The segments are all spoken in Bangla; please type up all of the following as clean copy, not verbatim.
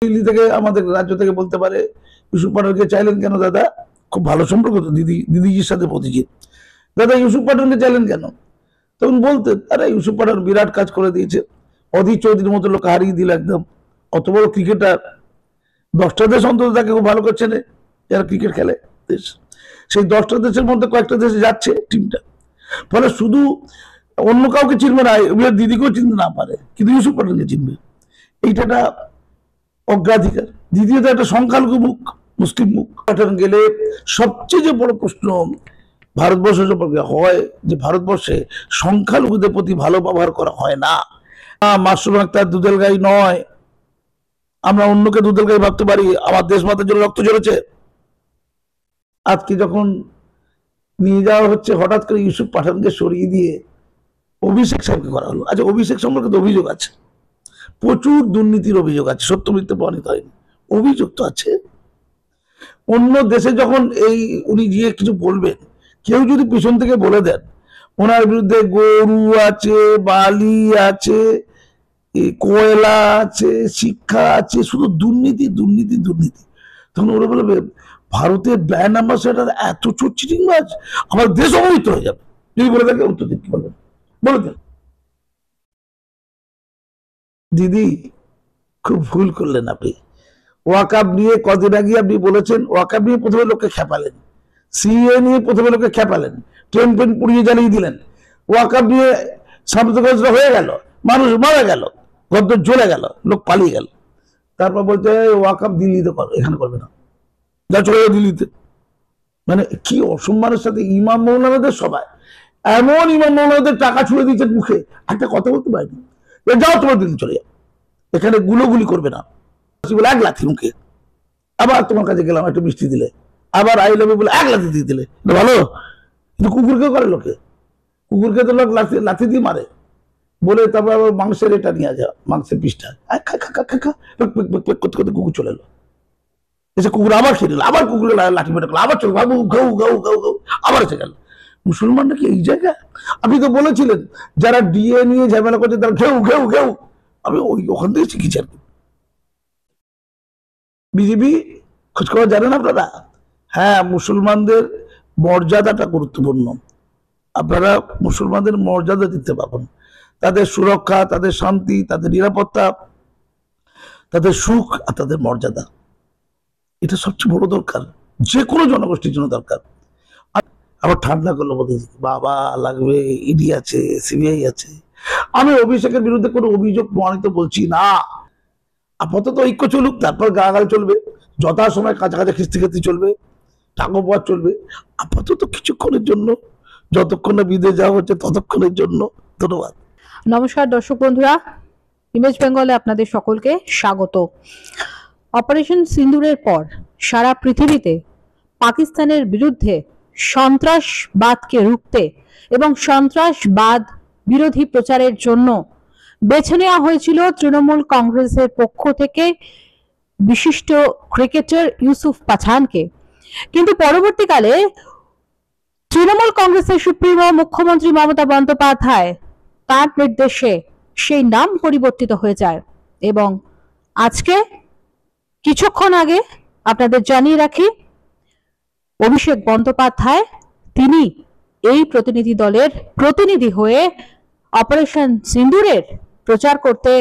দিল্লি থেকে আমাদের রাজ্য থেকে বলতে পারে ইউসুফ পাঠানকে চাইলেন কেন দাদা? খুব ভালো সম্পর্ক তো দিদিজির সাথে মোদিজির। দাদা ইউসুফ পাঠানকে চাইলেন কেন? তখন বলতেন আরে ইউসুফ পাঠান বিরাট কাজ করে দিয়েছে, অধীর চৌধুরীর মতো লোক হারিয়ে দিল একদম, অত বড় ক্রিকেটার, 10টা দেশ অন্তত তাকে খুব ভালো করছে না, যারা ক্রিকেট খেলে দেশ, সেই 10টা দেশের মধ্যে কয়েকটা দেশে যাচ্ছে টিমটা, ফলে শুধু অন্য কাউকে চিনবে না, দিদিকেও চিনতে না পারে কিন্তু ইউসুফ পাঠানকে চিনবে, এইটা একটা অগ্রাধিকার। দ্বিতীয়ত একটা সংখ্যালঘু মুখ, মুসলিম মুখ। পাঠান গেলে সবচেয়ে যে বড় প্রশ্ন ভারতবর্ষ সম্পর্কে হয় যে ভারতবর্ষে সংখ্যালঘুদের প্রতি ভালো ব্যবহার করা হয় না। মাশরুম একটা দুধেল গাই নয়, আমরা অন্যকে দুধেল গাই ভাবতে পারি, আমার দেশ মাতার জন্য রক্ত ঝরেছে। আজকে যখন নিয়ে যাওয়া হচ্ছে হঠাৎ করে ইউসুফ পাঠানকে সরিয়ে দিয়ে অভিষেক সাহেবকে করা হলো। আচ্ছা, অভিষেক সম্পর্কে তো অভিযোগ আছে, প্রচুর দুর্নীতির অভিযোগ আছে, সত্য মিথ্যে প্রমাণিত হয়নি, অভিযোগ তো আছে। অন্য দেশে যখন এই উনি গিয়ে কিছু বলবেন, কেউ যদি পিছন থেকে বলে দেন ওনার বিরুদ্ধে গরু আছে, বালি আছে, কয়লা আছে, শিক্ষা আছে, শুধু দুর্নীতি দুর্নীতি দুর্নীতি, তখন ওরা বলবে ভারতের ব্র্যান্ড অ্যাম্বাসেডার এত চোর চিটিংবাজ, আমার দেশ অবহিত হয়ে যাবে। যদি বলে থাকে উত্তর দিন, কি বলবেন? বলে দেন। দিদি খুব ভুল করলেন আপনি। ওয়াকাব নিয়ে কদিন আগে আপনি বলেছেন, ওয়াকাব নিয়ে প্রথমে লোককে খেপালেন, সিএ নিয়ে প্রথমে লোককে খেপালেন, ট্রেন পেন পুড়িয়ে জ্বালিয়ে দিলেন, ওয়াকাব নিয়ে সামন্তগঞ্জটা হয়ে গেল, মানুষ মারা গেল, গদ্দর জ্বলে গেল, লোক পালিয়ে গেল, তারপর বলতে ওয়াকাব দিল্লিতে করো, এখানে করবে না, যা চলে যাও দিল্লিতে। মানে কি অসম্মানের সাথে ইমাম মৌলানাদের সবাই, এমন ইমাম মৌলানাদের টাকা ছুড়ে দিয়েছেন মুখে, একটা কথা বলতে পারেনি, যাও তোমার দিল্লি চলে যাও, এখানে গুলোগুলি করবে না, বলে এক লাথি মুখে, আবার তোমার কাছে গেলাম একটু মিষ্টি দিলে, আবার আই লাভ ইউ বলে এক লাথি দিয়ে দিলে, ভালো? কিন্তু কুকুরকেও করে লোকে, কুকুরকে তো লোক লাথি লাথি দিয়ে মারে, বলে তারপর আবার মাংসের এটা নিয়ে যাও, মাংসের পিসটা করতে করতে কুকুর চলে এলো, এসে কুকুর আবার খেয়ে নিল, আবার কুকুরের লাঠি মেরে আবার চলে বাবু ঘৌ ঘৌ ঘৌ ঘৌ, আবার এসে গেল। মুসলমান নাকি এই জায়গা? আপনি তো বলেছিলেন যারা ডিএ নিয়ে ঝামেলা করছে তারা ঘেউ ঘেউ ঘেউ, আমি ওখান থেকে শিখেছি আর কি। বিজেপি খোঁজখবর জানেন আপনারা? হ্যাঁ, মুসলমানদের মর্যাদাটা গুরুত্বপূর্ণ, আপনারা মুসলমানদের মর্যাদা দিতে পারবেন, তাদের সুরক্ষা, তাদের শান্তি, তাদের নিরাপত্তা, তাদের সুখ আর তাদের মর্যাদা, এটা সবচেয়ে বড় দরকার, যে কোনো জনগোষ্ঠীর জন্য দরকার। আবার ঠান্ডা করলো বলতে বাবা লাগবে, ইডি আছে, সিবিআই আছে। আমি অভিষেকের বিরুদ্ধে কোনো অভিযোগ প্রমাণিত বলছি না, আপাতত ঐক্য চলুক, তারপর গালাগাল চলবে, যথাসময় কাছাকাছি খিস্তি খিস্তি চলবে, টাকা চলবে, আপাতত কিছুক্ষণের জন্য, যতক্ষণ না বিদেশ যাওয়া হচ্ছে ততক্ষণের জন্য। ধন্যবাদ। নমস্কার দর্শক বন্ধুরা, ইমেজ বেঙ্গলে আপনাদের সকলকে স্বাগত। অপারেশন সিন্দুরের পর সারা পৃথিবীতে পাকিস্তানের বিরুদ্ধে সন্ত্রাসবাদকে রুখতে এবং সন্ত্রাসবাদ বিরোধী প্রচারের জন্য বেছে নেওয়া হয়েছিল তৃণমূল কংগ্রেসের পক্ষ থেকে বিশিষ্ট ক্রিকেটার ইউসুফ পাঠানকে। কিন্তু পরবর্তীকালে তৃণমূল কংগ্রেসের সুপ্রিমো মুখ্যমন্ত্রী মমতা বন্দ্যোপাধ্যায় তার নির্দেশে সেই নাম পরিবর্তিত হয়ে যায় এবং আজকে কিছুক্ষণ আগে আপনাদের জানিয়ে রাখি, অভিষেক বন্দ্যোপাধ্যায় তিনি এই প্রতিনিধি দলের প্রতিনিধি হয়ে অপারেশন সিন্দুরের প্রচার করতে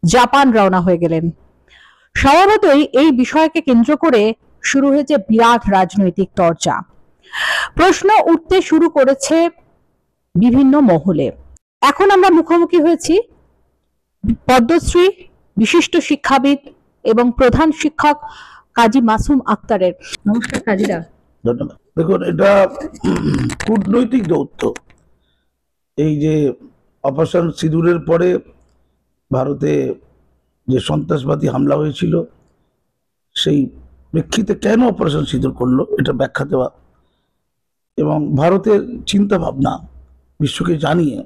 জাপান রওনা হয়ে গেলেন। স্বভাবতই এই বিষয়কে কেন্দ্র করে শুরু হয়েছে বিরাট রাজনৈতিক চর্চা, প্রশ্ন উঠতে শুরু করেছে বিভিন্ন মহলে। এখন আমরা মুখোমুখি হয়েছি পদ্মশ্রী, বিশিষ্ট শিক্ষাবিদ এবং প্রধান শিক্ষক কাজী মাসুম আক্তারের। নমস্কার কাজীরা। ধন্যবাদ। দেখুন, এটা কূটনৈতিক দৌত্য, এই যে অপারেশন সিঁদুরের পরে ভারতে যে সন্ত্রাসবাদী হামলা হয়েছিল সেই প্রেক্ষিতে কেন অপারেশন সিঁদুর করলো এটা ব্যাখ্যা দেওয়া এবং ভারতের চিন্তা ভাবনা বিশ্বকে জানিয়ে,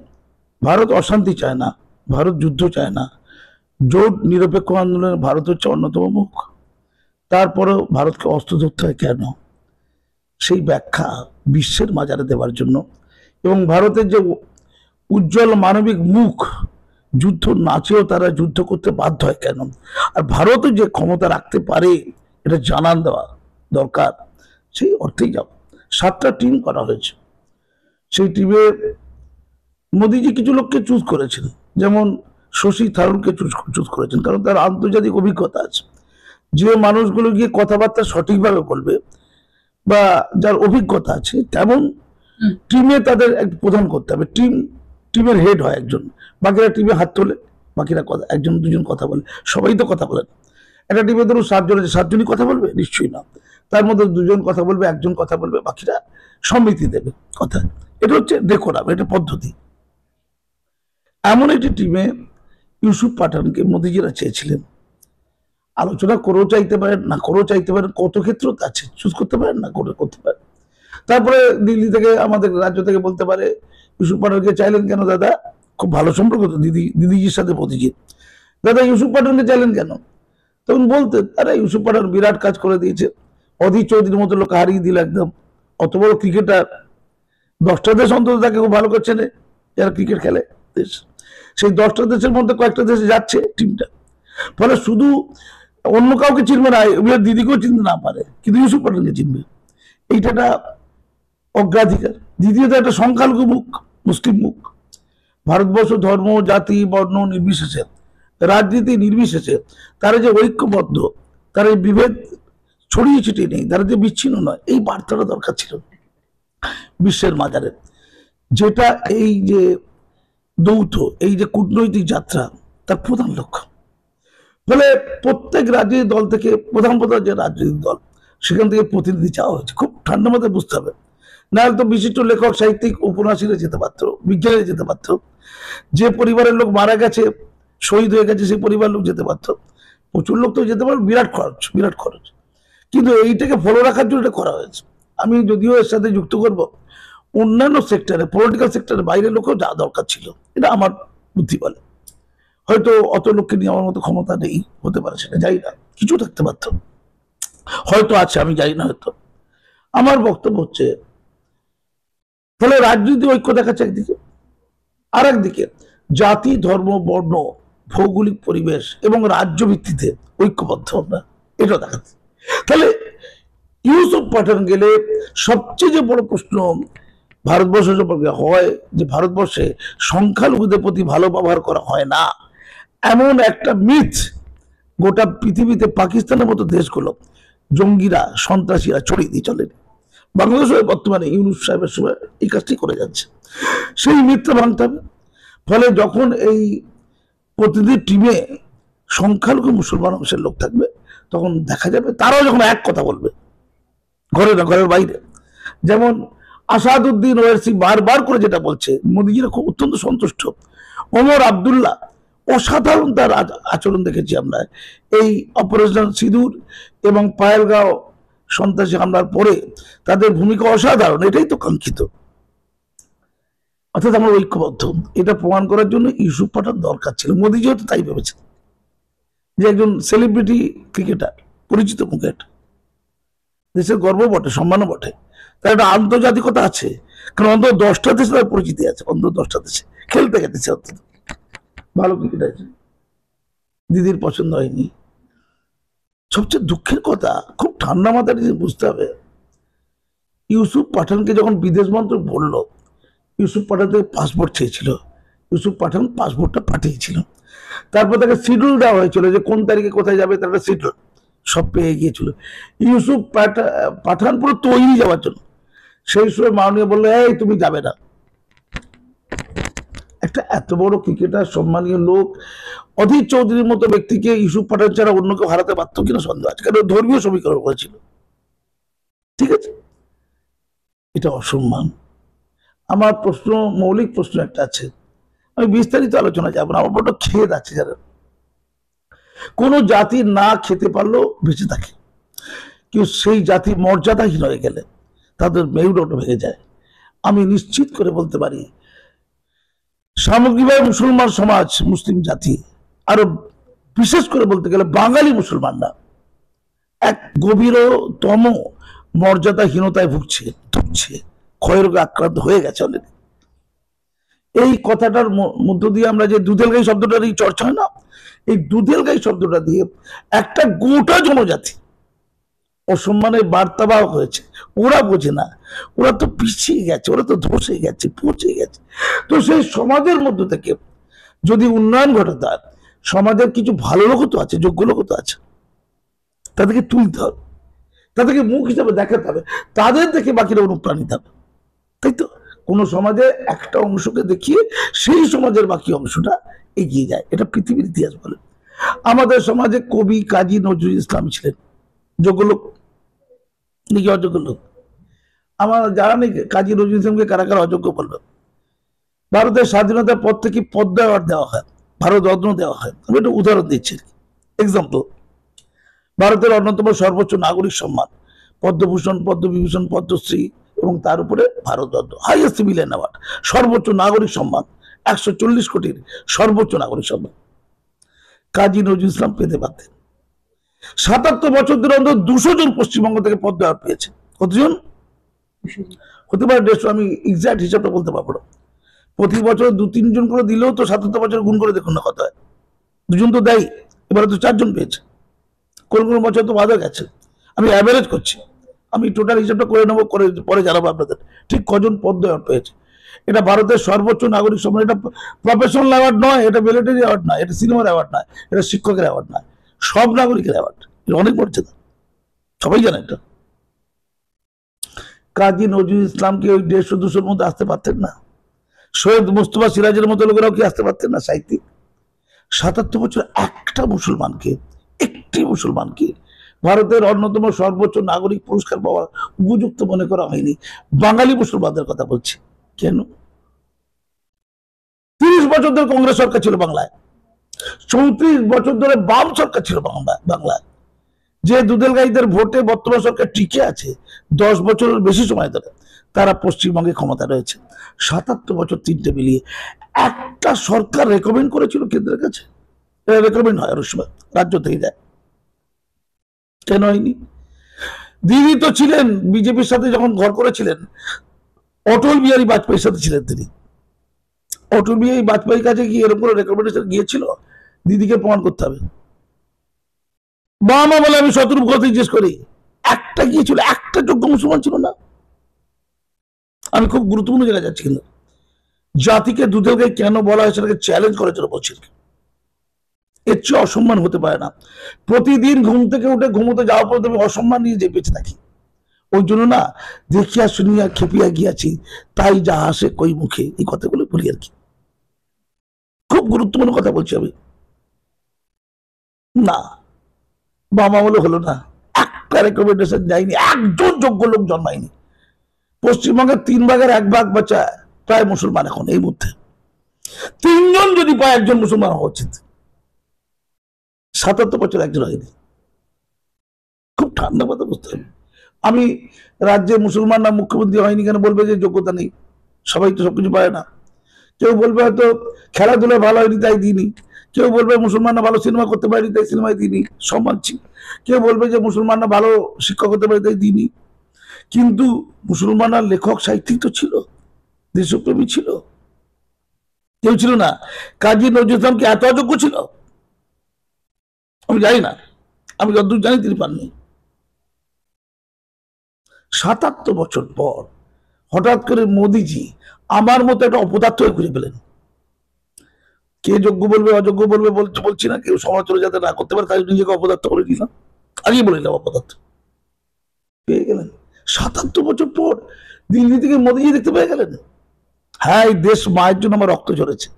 ভারত অশান্তি চায় না, ভারত যুদ্ধ চায় না, জোট নিরপেক্ষ আন্দোলনে ভারত হচ্ছে অন্যতম মুখ, তারপরেও ভারতকে অস্ত্র ধরতে হয় কেন, সেই ব্যাখ্যা বিশ্বের মাঝারে দেওয়ার জন্য এবং ভারতের যে উজ্জ্বল মানবিক মুখ যুদ্ধ না চেয়েও তারা যুদ্ধ করতে বাধ্য হয় কেন, আর ভারতও যে ক্ষমতা রাখতে পারে এটা জানান দেওয়া দরকার। সেই অর্থেই যাব 7টা টিম করা হয়েছে। সেই টিমে মোদীজি কিছু লোককে চুজ করেছেন, যেমন শশী থারুরকে চুজ করেছেন, কারণ তার আন্তর্জাতিক অভিজ্ঞতা আছে। যে মানুষগুলো গিয়ে কথাবার্তা সঠিকভাবে বলবে বা যার অভিজ্ঞতা আছে তেমন টিমে তাদের এক প্রধান করতে হবে। টিমের হেড হয় একজন, বাকিরা টিমে হাত তোলে, বাকিরা কথা, একজন দুজন কথা বলে, সবাই তো কথা বলেন। একটা টিমে ধরুন 7 জন আছে, 7 জনই কথা বলবে? নিশ্চয়ই না। তার মধ্যে 2 জন কথা বলবে, একজন কথা বলবে, বাকিরা সম্মতি দেবে কথা। এটা হচ্ছে ডেকোরাম, এটা পদ্ধতি। এমন একটি টিমে ইউসুফ পাঠানকে মোদিজিরা চেয়েছিলেন। আলোচনা করেও চাইতে পারেন, না করেও চাইতে পারেন, কত ক্ষেত্র আছে, চুজ করতে পারেন, না করে করতে পারেন। তারপরে দিল্লি থেকে, আমাদের রাজ্য থেকে বলতে পারে ইউসুফ পাঠানকে চাইলেন কেন দাদা? খুব ভালো সম্পর্ক তো দিদিজির সাথে মোদিজির। দাদা ইউসুফ পাঠানকে চাইলেন কেন? তখন বলতেন, আরে ইউসুফ পাঠান বিরাট কাজ করে দিয়েছে, অধীর চৌধুরীর মতো লোক হারিয়ে দিল একদম। অত বড় ক্রিকেটার, 10টা দেশ অন্তত তাকে খুব ভালো করছে না, যারা ক্রিকেট খেলে দেশ। সেই 10টা দেশের মধ্যে কয়েকটা দেশে যাচ্ছে টিমটা, ফলে শুধু অন্য কাউকে চিনবে না, দিদিকেও চিনতে না পারে, কিন্তু ইউসুফ পাঠানকে চিনবে। এইটা একটা অগ্রাধিকার। দ্বিতীয়ত একটা সংখ্যালঘু মুখ, মুসলিম মুখ। ভারতবর্ষ ধর্ম, জাতি, বর্ণ নির্বিশেষে, রাজনীতি নির্বিশেষে তারা যে ঐক্যবদ্ধ, তারা বিভেদ ছড়িয়ে ছিটিয়ে নেই, তারা যে বিচ্ছিন্ন নয়, এই বার্তাটা দরকার ছিল বিশ্বের মাজারে। যেটা এই যে দৌত, এই যে কূটনৈতিক যাত্রা, তার প্রধান লক্ষ্য। ফলে প্রত্যেক রাজনৈতিক দল থেকে, প্রধান যে রাজনৈতিক দল, সেখান থেকে প্রতিনিধি চাওয়া হয়েছে। খুব ঠান্ডা মাথায় বুঝতে হবে, নাহলে তো বিশিষ্ট লেখক, সাহিত্যিক, উপন্যাসীরা যেতে পারতো, বিজ্ঞানীরা যেতে পারতো, যে পরিবারের লোক মারা গেছে, শহীদ হয়ে গেছে, সেই পরিবার লোক যেতে পারতো। প্রচুর লোক তো যেতে পারবে, বিরাট খরচ, বিরাট খরচ। কিন্তু এইটাকে ফলো রাখার জন্য এটা করা হয়েছে। আমি যদিও এর সাথে যুক্ত করব, অন্যান্য সেক্টরে, পলিটিক্যাল সেক্টরে বাইরের লোকেও যা দরকার ছিল, এটা আমার বুদ্ধি বলে। হয়তো অত লোককে নিয়ে আমার মতো ক্ষমতা নেই, হতে পারে, সেটা যাই না, কিছু থাকতে পারত, হয়তো আছে, আমি জানি না, হয়তো। আমার বক্তব্য হচ্ছে, ফলে রাজনীতি ঐক্য দেখাচ্ছে একদিকে, আর একদিকে জাতি, ধর্ম, বর্ণ, ভৌগোলিক পরিবেশ এবং রাজ্য ভিত্তিতে ঐক্যবদ্ধ আমরা, এটা দেখাচ্ছে। তাহলে ইউসুফ পাঠান গেলে সবচেয়ে যে বড় প্রশ্ন ভারতবর্ষ সম্পর্কে হয়, যে ভারতবর্ষে সংখ্যালঘুদের প্রতি ভালো ব্যবহার করা হয় না, এমন একটা মিথ গোটা পৃথিবীতে পাকিস্তানের মতো দেশগুলো, জঙ্গিরা, সন্ত্রাসীরা ছড়িয়ে দিয়ে চলেন। বাংলাদেশ বর্তমানে ইউনুস সাহেবের সময় এই কাজটি করে যাচ্ছে। সেই মিথ্যা ভাঙতে হবে। ফলে যখন এই প্রতিনিধি টিমে সংখ্যালঘু মুসলমান অংশের লোক থাকবে, তখন দেখা যাবে তারাও যখন এক কথা বলবে, ঘরে না, ঘরের বাইরে। যেমন আসাদুদ্দিন ওয়াইসি বারবার করে যেটা বলছে, মোদীজিরা খুব অত্যন্ত সন্তুষ্ট। ওমর আবদুল্লাহ, অসাধারণ তার আচরণ দেখেছি আমরা এই অপারেশন সিঁদুর এবং পায়েলগাঁও সন্ত্রাসী হামলার পরে, তাদের ভূমিকা অসাধারণ, এটাই তো কাঙ্ক্ষিত। অর্থাৎ আমরা ঐক্যবদ্ধ, এটা প্রমাণ করার জন্য ইউসুফ পাঠান দরকার ছিল। মোদীজি হয়তো তাই ভেবেছেন, যে একজন সেলিব্রিটি ক্রিকেটার, পরিচিত মুখের, দেশের গর্ব বটে, সম্মানও বটে, তার একটা আন্তর্জাতিকতা আছে, কারণ অন্তত 10টা দেশে তার পরিচিতি আছে, অন্তত 10টা দেশে খেলতে গেছে, অন্তত ভালো ক্রিকেট আছে। দিদির পছন্দ হয়নি। সবচেয়ে দুঃখের কথা, খুব ঠান্ডা মাথায় বুঝতে হবে, ইউসুফ পাঠানকে যখন বিদেশ মন্ত্রক বলল, ইউসুফ পাঠান থেকে পাসপোর্ট চেয়েছিল, ইউসুফ পাঠান পাসপোর্টটা পাঠিয়েছিল। তারপর তাকে শিডিউল দেওয়া হয়েছিল যে কোন তারিখে কোথায় যাবে, তার একটা শিডিউল সব পেয়ে গিয়েছিল। ইউসুফ পাঠান পুরো তৈরি যাওয়ার জন্য। সেই সময় মাননীয় বললো, এই তুমি যাবে না। একটা এত বড় ক্রিকেটার, সম্মানীয় লোক, অধীর চৌধুরীর মতো ব্যক্তিকে ইউসুফ পাঠান ছাড়া অন্য কেউ হারাতে পারত কিনা সন্দেহ আছে, কারণ ধর্মীয় সমীকরণ করেছিল। ঠিক আছে, এটা অসম্মান। আমার প্রশ্ন, মৌলিক প্রশ্ন একটা আছে, আমি বিস্তারিত আলোচনা যাবো না, আমার বড় খেদ আছে। যারা কোন জাতি না খেতে পারলেও বেঁচে থাকে, কেউ সেই জাতি মর্যাদাহীন হয়ে গেলে তাদের মেরুদণ্ড ভেঙে যায়। আমি নিশ্চিত করে বলতে পারি, সামগ্রিকভাবে মুসলমান সমাজ, মুসলিম জাতি, আরো বিশেষ করে বলতে গেলে বাঙালি মুসলমানরা এক গভীরতম মর্যাদাহীনতায় ভুগছে, ক্ষয়রোগে আক্রান্ত হয়ে গেছে অলরেডি। এই কথাটার মধ্য দিয়ে আমরা যে দুধেল গাই শব্দটার এই চর্চা হয় না, এই দুধেল গাই শব্দটা দিয়ে একটা গোটা জনজাতি অসম্মানের বার্তাবাহক হয়েছে। ওরা বোঝে না, ওরা তো পিছিয়ে গেছে, ওরা তো ধসে গেছে, পচে গেছে। তো সেই সমাজের মধ্য থেকে যদি উন্নয়ন ঘটাতে হয়, সমাজের কিছু ভালো লোক তো আছে, যোগ্য লোক তো আছে, তাদেরকে তুলতে হবে, তাদেরকে মুখ হিসাবে দেখাতে হবে, তাদের দেখে বাকিরা অনুপ্রাণিত হবে, তাই তো? কোন সমাজে একটা অংশকে দেখিয়ে সেই সমাজের বাকি অংশটা এগিয়ে যায়, এটা পৃথিবীর ইতিহাস বলে। আমাদের সমাজে কবি কাজী নজরুল ইসলাম ছিলেন যোগ্য লোক নাকি অযোগ্য লোক? আমার জানা নেই কাজী নজরুল ইসলামকে কারা কারা অযোগ্য বললো। ভারতের স্বাধীনতার পর থেকে পদ্মা অ্যাওয়ার্ড দেওয়া হয়, ভারত রত্ন দেওয়া হয়। আমি একটা উদাহরণ দিচ্ছি, এক্সাম্পল। ভারতের অন্যতম সর্বোচ্চ নাগরিক সম্মান পদ্মভূষণ, পদ্মবিভূষণ, পদ্মশ্রী এবং তার উপরে Bharat Ratna, highest civilian award, সর্বোচ্চ নাগরিক সম্মান, 140 কোটির সর্বোচ্চ নাগরিক সম্মান কাজী নজরুল ইসলাম পেতে পারতেন। 77 বছর ধরে অন্তত 200 জন পশ্চিমবঙ্গ থেকে পদ্ম অ্যাওয়ার্ড পেয়েছে। কতজন হতে পারে? 150। আমি এক্সাক্ট হিসাবটা বলতে পারবো না। প্রতি বছর 2-3 জন করে দিলেও তো 77 বছর গুণ করে দেখুন না কত হয়। 2 জন তো দেয়, এবারে তো 4 জন পেয়েছে, কোন কোন বছর তো বাধা গেছে। আমি অ্যাভারেজ করছি, আমি টোটাল হিসাবটা করে নেবো, করে পরে জানাবো আপনাদের ঠিক কজন পদ্ম অ্যাওয়ার্ড পেয়েছে। এটা ভারতের সর্বোচ্চ নাগরিক সম্মান। এটা প্রফেশনাল অ্যাওয়ার্ড নয়, এটা মিলিটারি অ্যাওয়ার্ড নয়, এটা সিনেমার অ্যাওয়ার্ড নয়, এটা শিক্ষকের অ্যাওয়ার্ড নয়, সব নাগরিকের অ্যাওয়ার্ড। এটা অনেক মর্যাদা, সবাই জানে এটা। কাজী নজরুল ইসলাম কি ওই 150-200-র মধ্যে আসতে পারতেন না? সৈয়দ মুস্তফা সিরাজের মতো লোকেরাও কি আসতে পারতেন না? সাহিত্যিক 77 বছর একটি মুসলমানকে ভারতের অন্যতম সর্বোচ্চ নাগরিক পুরস্কার পাওয়ার উপযুক্ত মনে করা হয়নি। বাঙালি মুসলমানদের কথা বলছি। কেন? 30 বছর ধরে কংগ্রেস সরকার ছিল বাংলায়, 34 বছর ধরে বাম সরকার ছিল বাংলায়। যে দুধেল গাইদের ভোটে বর্তমান সরকার টিকে আছে 10 বছরের বেশি সময় ধরে, তারা পশ্চিমবঙ্গে ক্ষমতা রয়েছে। 77 বছর তিনটে মিলিয়ে একটা সরকার রেকমেন্ড করেছিল কেন্দ্রের কাছে? রেকমেন্ড হয় অনেক সময়, রাজ্য থেকে যায়, কেন হয়নি? দিদি তো ছিলেন বিজেপির সাথে, যখন ঘর করেছিলেন অটল বিহারী বাজপেয়ীর সাথে ছিলেন তিনি। অটল বিহারী বাজপেয়ীর কাছে কি এরকম করে রেকমেন্ডেশন গিয়েছিল? দিদিকে প্রমাণ করতে হবে। বাবা বলে আমি শতরূপ কথা জিজ্ঞেস করি, একটা গিয়েছিল, একটা যোগ্য মুসলমান ছিল না। আমি খুব গুরুত্বপূর্ণ জায়গায় যাচ্ছি, কিন্তু জাতিকে দুধেল গাই কেন বলা হয় সেটাকে চ্যালেঞ্জ করার জন্য বলছি। এর চেয়ে অসম্মান হতে পারে না। প্রতিদিন ঘুম থেকে উঠে ঘুমোতে যাওয়ার পর আমি অসম্মান নিয়ে যে বেঁচে থাকি। ওই জন্য না, দেখিয়া শুনিয়া খেপিয়া গিয়াছি, তাই যা আসে কই মুখে, এই কথাগুলো বলি আর কি। খুব গুরুত্বপূর্ণ কথা বলছি আমি। না, বাবা বলে হলো না, একটা রেকমেন্ডেশন যায়নি, একজন যোগ্য লোক জন্মায়নি। পশ্চিমবঙ্গের 3 ভাগের 1 ভাগ বাচ্চা প্রায় মুসলমান এখন এই মধ্যে। 3 জন যদি পায় একজন মুসলমান হওয়া উচিত। 77 বছর একজন হয়নি। খুব ঠান্ডা কথা বুঝতে হবে। আমি রাজ্যে মুসলমানরা মুখ্যমন্ত্রী হয়নি কেন বলবে যে যোগ্যতা নেই? সবাই তো সবকিছু পারে না। কেউ বলবে হয়তো খেলাধুলা ভালো হয়নি তাই দিইনি, কেউ বলবে মুসলমানরা ভালো সিনেমা করতে পারেনি তাই সিনেমায় দিইনি, সম্মানছি। কেউ বলবে যে মুসলমানরা ভালো শিক্ষক হতে পারে তাই দিইনি। কিন্তু মুসলমানরা লেখক সাহিত্যিক তো ছিল, দেশপ্রেমী ছিল, কেউ ছিল না। কাজী নজরুল ইসলাম কি এত অযোগ্য ছিল? আমি জানি না, আমি যতদূর জানি তিনি পাননি। 77 বছর পর হঠাৎ করে মোদিজি আমার মতো একটা অপদার্থ হয়ে ঘুরে পেলেন। কে যোগ্য বলবে অযোগ্য বলবে বলছি না, কেউ সমালোচনা যাতে না করতে পারে তাই নিজেকে অপদার্থ করে নিলাম, আগেই বলে নিলাম অপদার্থ। পেয়ে গেলেন 77 বছর পর দিল্লি থেকে মোদিজি দেখতে পেয়ে গেলেন। হ্যাঁ, এই দেশ মায়ের জন্য আমার রক্ত ঝরেছে।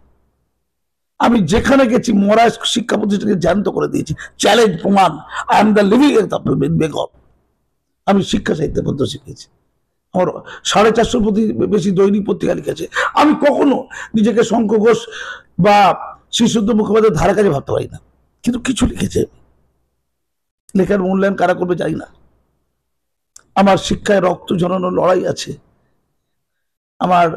আমি যেখানে গেছি মরা শিক্ষা প্রতিষ্ঠানকে জ্যান্ত করে দিয়েছি, চ্যালেঞ্জ প্রমাণ। I am the living example Begum. আমি শিক্ষা সাহিত্যে পদ্য শিখেছি, আমার 450 বেশি দৈনিক পত্রিকা লিখেছে। আমি কখনো নিজেকে শঙ্খ ঘোষ বা শ্রীশুদ্ধ মুখোপাধ্যায়ের ধারা কাছে ভাবতে পারি না, কিন্তু কিছু লিখেছে। লেখার মূল্যায়ন কারা করবে জানি না। আমার শিক্ষায় রক্ত ঝরানো লড়াই আছে, আমার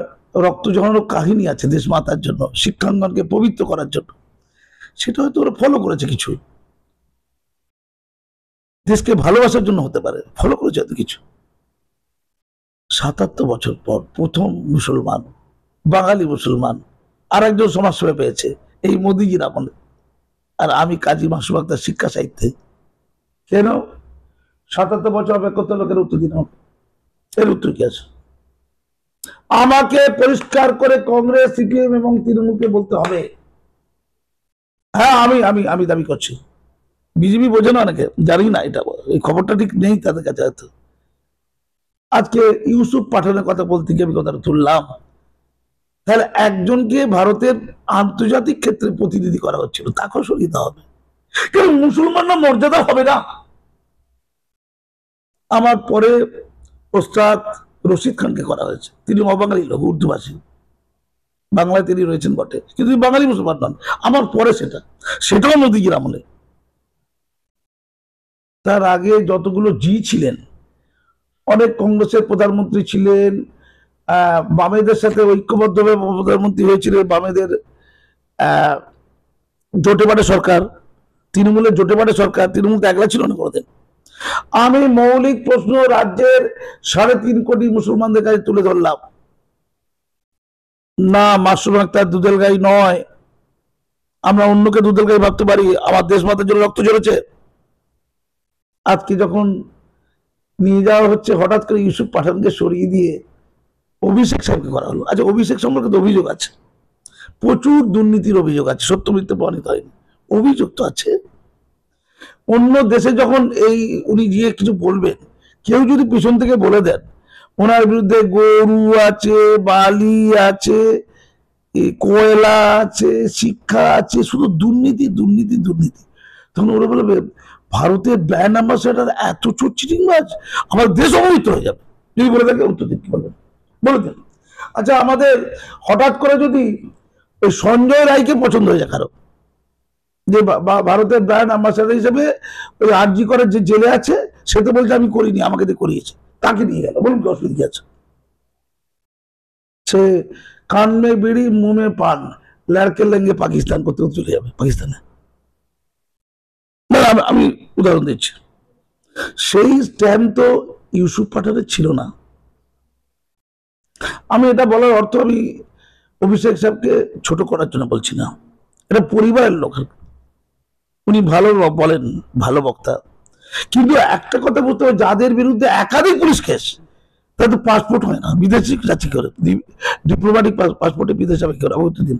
রক্ত ঝরানো কাহিনী আছে দেশ মাতার জন্য, শিক্ষাঙ্গনকে পবিত্র করার জন্য। সেটা হয়তো ওরা ফলো করেছে, কিছু দেশকে ভালোবাসার জন্য হতে পারে, ফলো করেছে হয়তো কিছু। 77 বছর পর প্রথম মুসলমান, বাঙালি মুসলমান আর একজন সমাজসেবা পেয়েছে এই মোদিজির আমলে, আর আমি কাজী মাসুম আক্তার শিক্ষা সাহিত্যে। কেন ৭৭ বছর অপেক্ষা করতে লোকের উত্তর দিন? এর উত্তর কি আছে? আমাকে পরিষ্কার করে কংগ্রেস, সিপিএম এবং তৃণমূলকে বলতে হবে, হ্যাঁ আমি আমি আমি দাবি করছি। বিজেপি বোঝে না, অনেকে জানি না, এটা এই খবরটা ঠিক নেই তাদের কাছে হয়তো। আজকে ইউসুফ পাঠানের কথা বলতে গিয়ে আমি কথাটা তুললাম, তাহলে একজনকে ভারতের আন্তর্জাতিক ক্ষেত্রে প্রতিনিধি করা হচ্ছিল, তাকেও সরিয়ে হবে, কারণ মুসলমানরা মর্যাদা হবে না। আমার পরে ওস্তাদ রশিদ খানকে করা হয়েছে, তিনি অবাঙালি লোক, উর্দুভাষী, বাংলায় তিনি রয়েছেন বটে, কিন্তু বাঙালি মুসলমান নন। আমার পরে সেটাও মোদিজির আমলে। তার আগে যতগুলো ছিলেন, অনেক কংগ্রেসের প্রধানমন্ত্রী ছিলেন, বামেদের সাথে ঐক্যবদ্ধভাবে প্রধানমন্ত্রী হয়েছিলেন, বামেদের জোটে বাটে সরকার, তৃণমূলের জোটে বাটে সরকার, তৃণমূল তো একলা ছিল না কোনোদিন। আমি মৌলিক প্রশ্ন রাজ্যের ৩.৫ কোটি মুসলমানদের কাছে তুলে ধরলাম, না মাসুম আক্তার দুধের গাই নয়, আমরা অন্যকে দুধের গাই ভাবতে পারি, আমার দেশ মাতার জন্য রক্ত ঝরেছে। আজকে যখন নিয়ে যাওয়া হচ্ছে, হঠাৎ করে ইউসুফ পাঠানকে সরিয়ে দিয়ে অভিষেক সাহেবকে করা হলো। আচ্ছা, অভিষেক সম্পর্কে তো অভিযোগ আছে, প্রচুর দুর্নীতির অভিযোগ আছে, সত্য মিথ্যে প্রমাণিত হয়নি, অভিযোগ তো আছে। অন্য দেশে যখন এই উনি গিয়ে কিছু বলবেন, কেউ যদি পিছন থেকে বলে দেন ওনার বিরুদ্ধে গরু আছে, বালি আছে, কয়লা আছে, শিক্ষা আছে, শুধু দুর্নীতি দুর্নীতি দুর্নীতি, তখন ওরা বলবে ভারতের ব্র্যান্ড অ্যাম্বাসেডার এত চোর চিটিংবাজ, আমার দেশ অবহিত হয়ে যাবে। যদি বলে থাকে উত্তর দিতে বলবেন, বলে দেন। আচ্ছা, আমাদের হঠাৎ করে যদি ওই সঞ্জয় রায়কে পছন্দ হয়ে যায় কারো, যে ভারতের ব্র্যান্ড অ্যাম্বাসেডার হিসেবে ওই আরজি করার যে জেলে আছে, সে তো বলছে আমি করিনি, আমাকে দিয়ে করিয়েছে, তাকে নিয়ে গেল, বলুন কি অসুবিধা আছে? সে কান মে বিড়ি মুহ মে পান লড়কে লেঙ্গে পাকিস্তান করতে চলে যাবে পাকিস্তানে। আমি উদাহরণ দিচ্ছি, সেই স্ট্যাম্প তো ইউসুফ পাঠানের ছিল না। আমি এটা বলার অর্থ আমি অভিষেক সাহেবকে ছোট করার জন্য বলছি না, এটা পরিবারের লোক, উনি ভালো বলেন, ভালো বক্তা, কিন্তু একটা কথা বলতে হবে, যাদের বিরুদ্ধে একাধিক পুলিশ কেস, তাদের পাসপোর্ট হয় না, বিদেশি যাচ্ছি করে, ডিপ্লোম্যাটিক পাসপোর্টে বিদেশ যাবে কি করে? দিন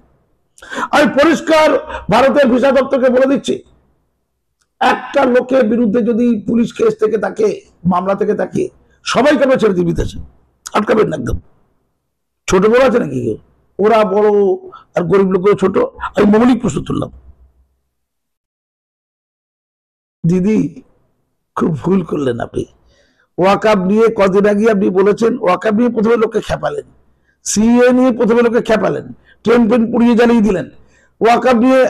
আমি পরিষ্কার ভারতের ভিসা দপ্তরকে বলে দিচ্ছি, একটা লোকের বিরুদ্ধে যদি পুলিশ কেস থেকে থাকে, মামলা থেকে থাকে, সবাইকে আমরা ছেড়ে দিই বিদেশে, আটকাবেন না একদম। ছোট বড় আছে নাকি কেউ? ওরা বড় আর গরিব লোকের ছোট। আমি মৌলিক প্রশ্ন তুললাম, দিদি খুব ভুল করলেন আপনি। ওয়াকাব নিয়ে কদিন আগে আপনি বলেছেন, ওয়াকাব নিয়ে প্রথমে লোককে খেপালেন, সিএ নিয়ে প্রথমে লোককে খেপালেন, ট্রেন পেন পুড়িয়ে জ্বালিয়ে দিলেন, ওয়াকাব নিয়ে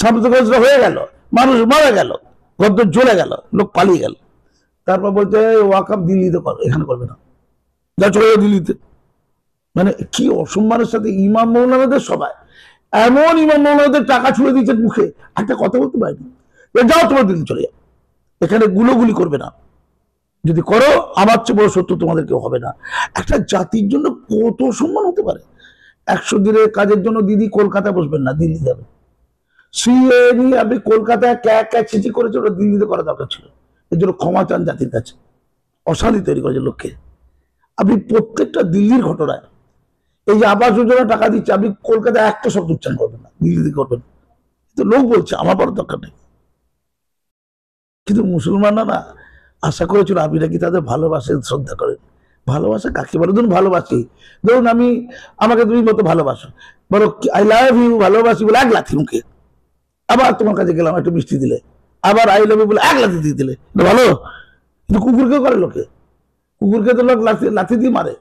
সামনে হয়ে গেল, মানুষ মারা গেল, গদ্দর জ্বলে গেল, লোক পালিয়ে গেল, তারপর বলতে ওয়াকাব দিল্লিতে করো, এখানে করবে না, যা চলে যাও দিল্লিতে। মানে কি অসম্মানের সাথে ইমাম মৌলানাদের সবাই, এমন ইমাম মৌলানাদের টাকা ছুড়ে দিয়েছেন মুখে, একটা কথা বলতে পারেনি, যাও তোমার দিল্লি চলে যাও, এখানে গুলোগুলি করবে না, যদি করো আমার চেয়ে বড় সত্য তোমাদের কেউ হবে না। একটা জাতির জন্য কত সম্মান হতে পারে? 100 দিনের কাজের জন্য দিদি কলকাতায় বসবেন না, দিল্লি যাবেন। সিএ নিয়ে আপনি কলকাতায় চিঠি করেছে, ওটা দিল্লিতে করা দরকার ছিল, এর জন্য ক্ষমা চান জাতির কাছে, অশান্তি তৈরি করেছে লোককে। আপনি প্রত্যেকটা দিল্লির ঘটনায়, এই যে আবাস যোজনা টাকা দিচ্ছে, আপনি কলকাতায় একটা শব্দ উচ্চারণ করবেন না, দিল্লিতে করবেন, তো লোক বলছে আমার বড় দরকার নেই। কিন্তু মুসলমানরা না আশা করেছিল আপনি নাকি তাদের ভালোবাসেন, শ্রদ্ধা করেন। ভালোবাসা কাকে বলে? ধরুন ভালোবাসি, ধরুন আমাকে তুমি মতো ভালোবাসো, বলো আই লাভ ইউ, ভালোবাসি বলে 1 লাথি মুখে, আবার তোমার কাছে গেলাম একটু মিষ্টি দিলে, আবার আই লাভ ইউ বলে 1 লাথি দিয়ে দিলে, ভালো? কিন্তু কুকুরকেও করে লোকে, কুকুরকে তো লোক লাথি দিয়ে মারে,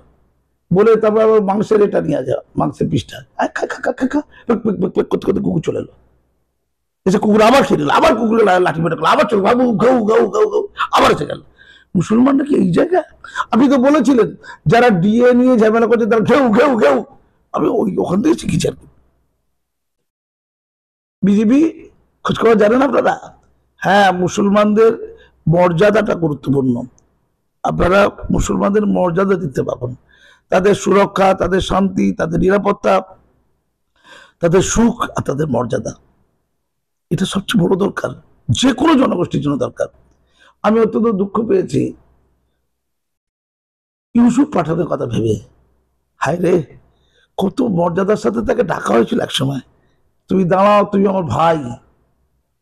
বলে তারপর আবার মাংসের এটা নিয়ে যাও, মাংসের পিসটা করতে করতে কুকুর চলে এলো, এসে কুকুর আবার খেয়ে নিল, আবার কুকুরের লাঠি মেরে আবার চল বাবু ঘৌ ঘৌ ঘৌ ঘৌ, আবার এসে গেল। মুসলমান নাকি এই জায়গায়? আপনি তো বলেছিলেন যারা ডিএ নিয়ে ঝামেলা করছে তারা ঘেউ ঘেউ ঘেউ, আমি ওখান থেকে শিখেছি আর কি। বিজেপি খোঁজখবর জানেন আপনারা? হ্যাঁ, মুসলমানদের মর্যাদাটা গুরুত্বপূর্ণ, আপনারা মুসলমানদের মর্যাদা দিতে পারবেন, তাদের সুরক্ষা, তাদের শান্তি, তাদের নিরাপত্তা, তাদের সুখ আর তাদের মর্যাদা, এটা সবচেয়ে বড় দরকার, যে কোনো জনগোষ্ঠীর জন্য দরকার। আমি অত্যন্ত দুঃখ পেয়েছি ইউসুফ পাঠানের কথা ভেবে। হায় রে, কত মর্যাদার সাথে তাকে ডাকা হয়েছিল একসময়, তুই দাঁড়াও, তুই আমার ভাই।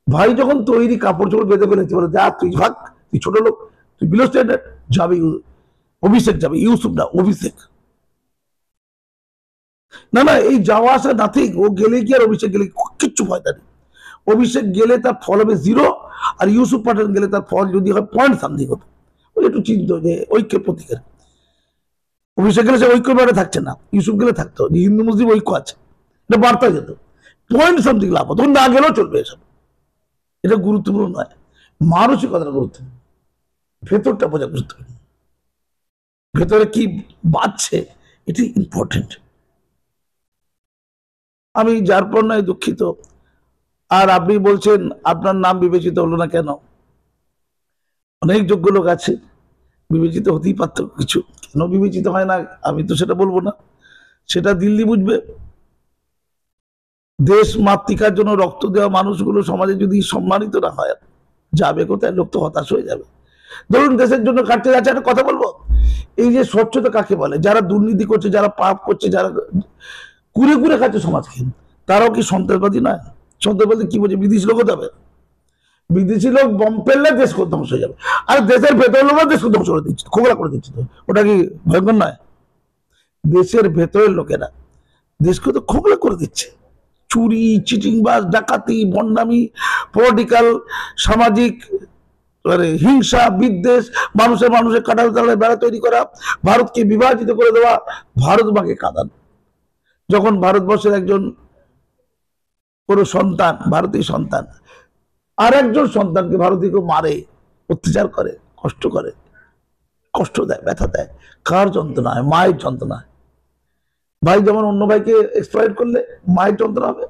ভাই যখন তৈরি কাপড় চোপড় বেঁধে ফেলেছে, বলে যা তুই ভাগ, তুই ছোট লোক, তুই বিলো স্ট্যান্ডার্ড যাবে, অভিষেক যাবে, ইউসুফ না অভিষেক। না না, এই যাওয়া আসা নাথিং, ও গেলে কি আর অভিষেক গেলে কিচ্ছু ফায়দা নেই। অভিষেক গেলে তার ফল হবে 0, আর ইউসুফ পাঠান গেলে তার ফল যদি হয় পয়েন্ট সামথিং হতো। ওই একটু চিন্তা যে ঐক্যের প্রতীকের। অভিষেক গেলে সে ঐক্য বাইরে থাকছে না, ইউসুফ গেলে থাকতো, হিন্দু মুসলিম ঐক্য আছে, এটা বার্তা যেত, পয়েন্ট সামথিং লাভ হতো, না গেলেও চলবে এসব। এটা গুরুত্বপূর্ণ নয়, মানসিকতাটা গুরুত্বপূর্ণ, ভেতরটা বোঝা গুরুত্বপূর্ণ, ভেতরে কি বাজছে এটি ইম্পর্টেন্ট। আমি যার পর নয় দুঃখিত। আর আপনি বলছেন আপনার নাম বিবেচিত হলো না কেন? অনেক যোগ্য লোক আছে, বিবেচিত হতেই পারত কিছু, কেন বিবেচিত হয় না আমি তো সেটা বলবো না, সেটা দিল্লি বুঝবে। দেশ মাতৃকার জন্য রক্ত দেওয়া মানুষগুলো সমাজে যদি সম্মানিত না হয়, যাবে কোথায়? লোক তো হতাশ হয়ে যাবে। ধরুন দেশের জন্য কাটতে যাচ্ছে, একটা কথা বলবো, এই যে স্বচ্ছতা কাকে বলে? যারা দুর্নীতি করছে, যারা পাপ করছে, যারা কুড়ে কুড়ে খাচ্ছে সমাজকে, তারাও কি সন্ত্রাসবাদী নয়? সন্ত্রাসবাদী কি বলছে? বিদেশি লোক হতে হবে, বিদেশি লোক বম ফেললে দেশ ধ্বংস হয়ে যাবে, আর দেশের ভেতর লোক দেশ ধ্বংস করে দিচ্ছে, খোকলা করে দিচ্ছে, তো ওটা কি ভয়ঙ্কর নয়? দেশের ভেতরের লোকেরা দেশকে তো খোকলা করে দিচ্ছে, চুরি, চিটিংবাজ, ডাকাতি, বন্ডামি, পলিটিক্যাল, সামাজিক হিংসা, বিদ্বেষ, মানুষের কাটাল তালে বেড়া তৈরি করা, ভারতকে বিভাজিত করে দেওয়া, ভারত মাকে কাঁদান। যখন ভারতবর্ষের একজন কোনো সন্তান, ভারতীয় সন্তান আর একজন সন্তানকে ভারতীয়কে মারে, অত্যাচার করে, কষ্ট দেয়, ব্যথা দেয়, কার যন্ত্রণা হয়? মায়ের যন্ত্রণা। ভাই যেমন অন্য ভাইকে এক্সপ্লয়েট করলে মায়ের যন্ত্রণা হবে,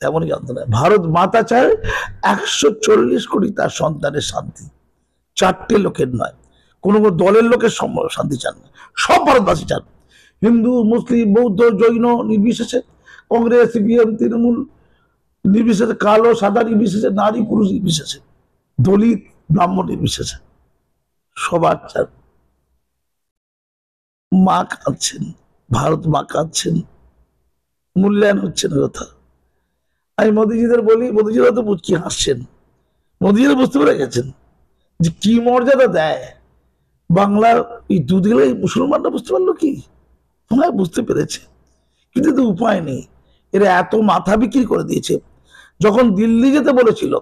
তেমনই যন্ত্রণা। ভারত মাতা চায় 140 কোটি তার সন্তানের শান্তি, 4টে লোকের নয়, কোনো দলের লোকের শান্তি চান না, সব ভারতবাসী চান, হিন্দু, মুসলিম, বৌদ্ধ, জৈন নির্বিশেষে, কংগ্রেস, সিপিএম, তৃণমূল নির্বিশেষে, কালো সাদা নির্বিশেষে, নারী পুরুষ নির্বিশেষে, দলিত ব্রাহ্মণ নির্বিশেষে, সবার চান। মা কাঁদছেন, ভারত মা কাঁদছেন, মূল্যায়ন হচ্ছে না কথা। আমি মোদীজিদের বলি, মোদীজিরা তো বুঝকি হাসছেন, মোদীজিরা বুঝতে পেরে গেছেন যে কি মর্যাদা দেয় বাংলার এই দুধ গেলে। মুসলমানরা বুঝতে পারলো কি? হ্যাঁ, বুঝতে পেরেছে, কিন্তু তো উপায় নেই, এরা এত মাথা বিক্রি করে দিয়েছে। যখন দিল্লি যেতে বলেছিল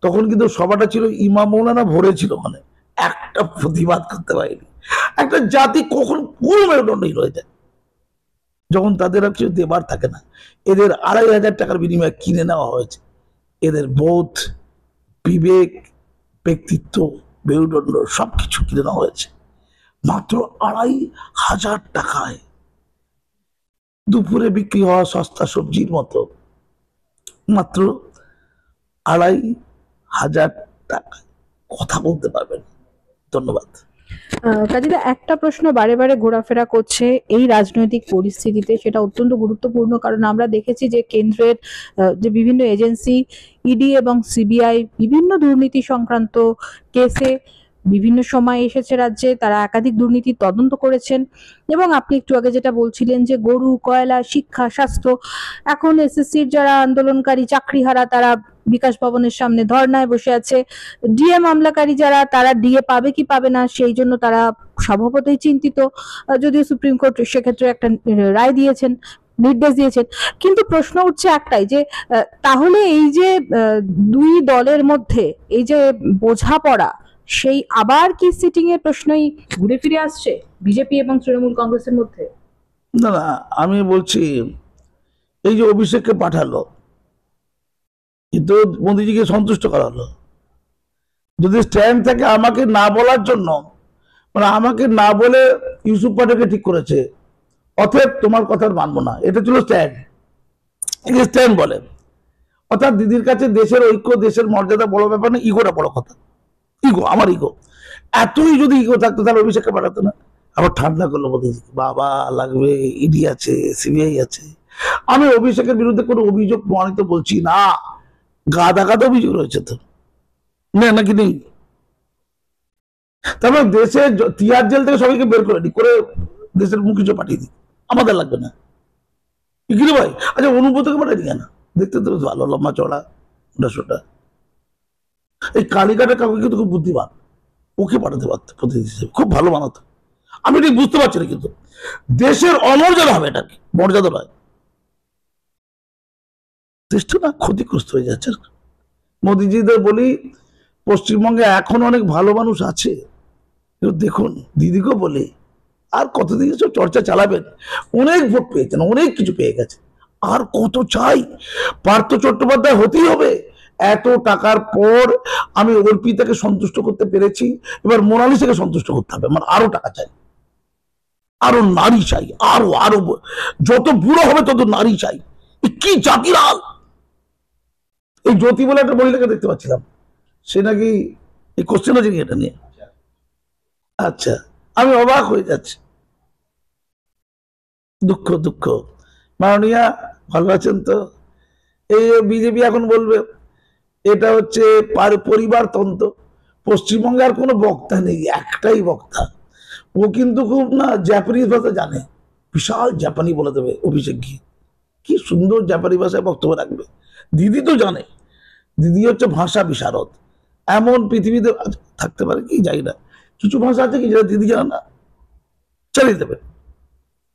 তখন কিন্তু সভাটা ছিল ইমাম মৌলানা ভরে ছিল, মানে একটা প্রতিবাদ করতে পারেনি। একটা জাতি কখন পুরো মেরুদণ্ডহীন হয়ে যায় যখন তাদের আর কিছু দেবার থাকে না। এদের 2500 টাকার বিনিময়ে কিনে নেওয়া হয়েছে, এদের বোধ, বিবেক, ব্যক্তিত্ব, মেরুদণ্ড সবকিছু কিনে নেওয়া হয়েছে মাত্র 2500 টাকায়। দুপুরে বিক্রি হওয়া সস্তা সবজির মতো মাত্র 2500 টাকায় কথা বলতে পারবেন। ধন্যবাদ। কাজীদা, একটা প্রশ্ন বারে বারে ঘোরাফেরা করছে এই রাজনৈতিক পরিস্থিতিতে, সেটা অত্যন্ত গুরুত্বপূর্ণ, কারণ আমরা দেখেছি যে কেন্দ্রের যে বিভিন্ন এজেন্সি, ইডি এবং সিবিআই বিভিন্ন দুর্নীতি সংক্রান্ত কেসে বিভিন্ন সময় এসেছে রাজ্যে, তারা একাধিক দুর্নীতির তদন্ত করেছেন। এবং আপনি একটু আগে যেটা বলছিলেন যে গরু, কয়লা, শিক্ষা, স্বাস্থ্য, এখন এসএসসির যারা আন্দোলনকারী চাকরিহারা তারা বিকাশ ভবনের সামনে ধর্নায় বসে আছে, ডিএ মামলাকারী যারা, তারা ডিএ পাবে কি পাবে না সেই জন্য তারা স্বভাবতই চিন্তিত, যদিও সুপ্রিম কোর্ট সেক্ষেত্রে একটা রায় দিয়েছেন, নির্দেশ দিয়েছেন। কিন্তু প্রশ্ন উঠছে একটাই যে তাহলে এই যে দুই দলের মধ্যে এই যে বোঝাপড়া, সেই আবার কি সিটিং এর প্রশ্নই ঘুরে ফিরে আসছে বিজেপি এবং তৃণমূল কংগ্রেসের মধ্যে? না না, আমি বলছি এই যে অভিষেককে পাঠালো, কিন্তু মোদীজিকে সন্তুষ্ট করা হলো। যদি স্ট্যান্ড থাকে আমাকে না বলার জন্য, মানে আমাকে না বলে ইউসুফ পাঠানকে ঠিক করেছে, অতএব তোমার কথা মানবো না, এটা ছিল স্ট্যান্ড। স্ট্যান্ড বলে অর্থাৎ দিদির কাছে দেশের ঐক্য, দেশের মর্যাদা বড় ব্যাপার না, ইগোটা বড় কথা। ইগো, আমার ইগো, এতই যদি ইগো থাকতো তাহলে অভিষেককে পাঠাতো না। আবার ঠান্ডা করলো মোদীজি, বাবা লাগবে, ইডি আছে, সিবিআই আছে, আমি অভিষেকের বিরুদ্ধে কোনো অভিযোগ প্রমাণিত বলছি না, গাদা গাদা অভিযোগ রয়েছে তো, না নাকি নেই? তারপরে দেশে তিহার জেল থেকে সবাইকে বের করে করে দেশের মুখ কিছু পাঠিয়ে দিই, আমাদের লাগবে না কি রে ভাই? আচ্ছা অনুব্রতকে পাঠাই কেন? দেখতে তো বেশ ভালো, লম্বা চড়া, ওটা এই কালীঘাটের কাউকে কিন্তু খুব বুদ্ধিমান, ওকে পাঠাতে পারতো প্রতিনিধি হিসেবে, খুব ভালো মানাতো। আমি ঠিক বুঝতে পারছি না, কিন্তু দেশের অমর্যাদা হবে, এটা কি মর্যাদা নয়? দেশটা না ক্ষতিগ্রস্ত হয়ে যাচ্ছে। মোদিজিদের বলি, পশ্চিমবঙ্গে এখন অনেক ভালো মানুষ আছে, কিন্তু দেখুন দিদিকেও বলি, আর কতদিন সব চর্চা চালাবেন? অনেক ভোট পেয়েছেন, অনেক কিছু পেয়ে গেছে, আর কত চাই? পার্থ চট্টোপাধ্যায় হতেই হবে। এত টাকার পর আমি অর্পিতাকে সন্তুষ্ট করতে পেরেছি, এবার মোনালিসাকে সন্তুষ্ট করতে হবে। আমার আরো টাকা চাই, আরো নারী চাই, আরো আরো, যত বুড়ো হবে তত নারী চাই। কি জাতির হাল! এই জ্যোতি বলে একটা মহিলাকে দেখতে পাচ্ছিলাম, সে নাকি এই কোশ্চেন আছে কি এটা নিয়ে? আচ্ছা, আমি অবাক হয়ে যাচ্ছি। দুঃখ দুঃখ। মাননীয়া ভালো আছেন তো? এই বিজেপি এখন বলবে এটা হচ্ছে পরিবারতন্ত্র, পশ্চিমবঙ্গে আর কোনো বক্তা নেই, একটাই বক্তা। ও কিন্তু খুব না জাপানিজ ভাষা জানে, বিশাল জাপানি বলে দেবে অভিষেক গিয়ে, কি সুন্দর জাপানি ভাষায় বক্তব্য রাখবে। দিদি তো জানে, দিদি হচ্ছে ভাষা বিশারদ। এমন পৃথিবীতে থাকতে পারে কি জানি না, কিছু ভাষা আছে কি যেটা দিদি জানে না, চালিয়ে দেবে।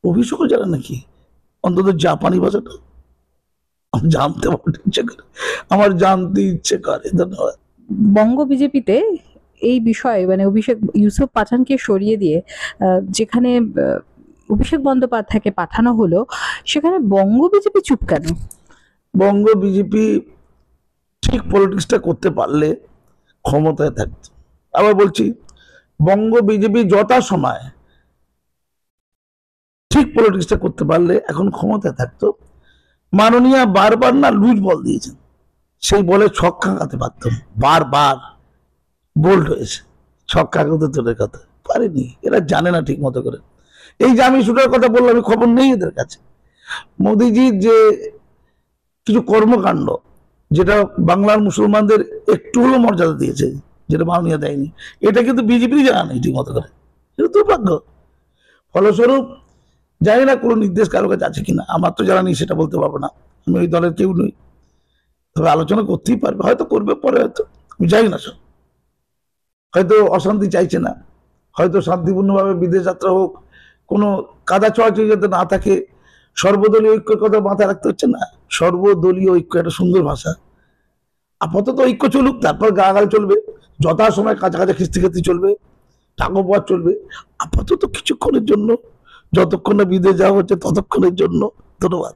অভিষেকও জানে নাকি অন্তত জাপানি ভাষাটা? জানতে ইচ্ছে করে, আমার জানতে ইচ্ছে করে। ধন্যবাদ। বঙ্গ বিজেপিতে এই বিষয়ে মানে অভিষেক ইউসুফ পাঠানকে সরিয়ে দিয়ে যেখানে অভিষেক বন্দ্যোপাধ্যায়কে পাঠানো হলো, সেখানে বঙ্গ বিজেপি চুপ কেন? বঙ্গ বিজেপি ঠিক পলিটিক্সটা করতে পারলে ক্ষমতায় থাকতো। আবার বলছি, বঙ্গ বিজেপি যথাসময় ঠিক পলিটিক্সটা করতে পারলে এখন ক্ষমতায় থাকতো। মাননীয়া বারবার না লুজ বল দিয়েছেন, সেই বলে ছক্কা খাতে পারতাম, বারবার বোল্ড হয়েছে, ছক্কা খাতে তোদের কথা পারেনি, এরা জানে না ঠিক মতো করে। এই যে আমি শুটার কথা বললাম, আমি খবর নেই এদের কাছে। মোদিজির যে কিছু কর্মকাণ্ড, যেটা বাংলার মুসলমানদের একটু হলেও মর্যাদা দিয়েছে, যেটা মাননীয় দেয়নি, এটা কিন্তু বিজেপির জানা নেই ঠিক মতো করে, এটা দুর্ভাগ্য। ফলস্বরূপ জানি না কোনো নির্দেশ কারো কাছে আছে কিনা, আমার তো জানা নেই, সেটা বলতে পারবো না, আমি ওই দলের কেউ নই। তবে আলোচনা করতেই পারবে, হয়তো করবে পরে, হয়তো আমি জানি না সব, হয়তো অশান্তি চাইছে না, হয়তো শান্তিপূর্ণভাবে বিদেশ যাত্রা হোক, কোনো কাদা ছোঁয়াছুঁয়ি যাতে না থাকে, সর্বদলীয় ঐক্যের কথা মাথায় রাখতে হচ্ছে না। সর্বদলীয় ঐক্য একটা সুন্দর ভাষা, আপাতত ঐক্য চলুক, তারপর গালাগাল চলবে, যথাসময় কাছাকাছি খিস্তি খিস্তি চলবে, টাকোপাত চলবে, আপাতত কিছুক্ষণের জন্য, যতক্ষণ না বিদেশ যাওয়া হচ্ছে ততক্ষণের জন্য। ধন্যবাদ।